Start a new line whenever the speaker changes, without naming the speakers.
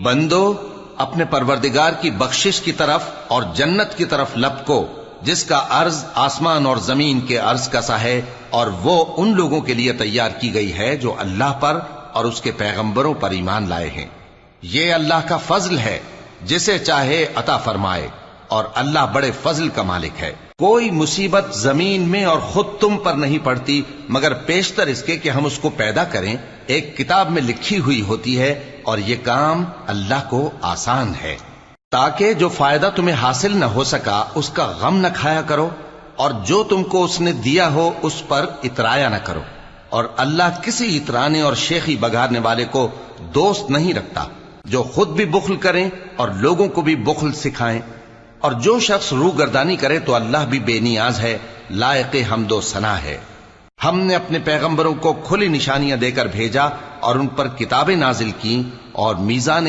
بندو اپنے پروردگار کی بخشش کی طرف اور جنت کی طرف لپکو جس کا عرض آسمان اور زمین کے عرض کا سا ہے، اور وہ ان لوگوں کے لیے تیار کی گئی ہے جو اللہ پر اور اس کے پیغمبروں پر ایمان لائے ہیں۔ یہ اللہ کا فضل ہے، جسے چاہے عطا فرمائے، اور اللہ بڑے فضل کا مالک ہے۔ کوئی مصیبت زمین میں اور خود تم پر نہیں پڑتی مگر پیشتر اس کے کہ ہم اس کو پیدا کریں، ایک کتاب میں لکھی ہوئی ہوتی ہے، اور یہ کام اللہ کو آسان ہے۔ تاکہ جو فائدہ تمہیں حاصل نہ ہو سکا اس کا غم نہ کھایا کرو، اور جو تم کو اس نے دیا ہو اس پر اترایا نہ کرو، اور اللہ کسی اترانے اور شیخی بگاڑنے والے کو دوست نہیں رکھتا، جو خود بھی بخل کریں اور لوگوں کو بھی بخل سکھائیں، اور جو شخص روگردانی کرے تو اللہ بھی بے نیاز ہے، لائق حمد و ثنا ہے۔ ہم نے اپنے پیغمبروں کو کھلی نشانیاں دے کر بھیجا اور ان پر کتابیں نازل کی اور میزان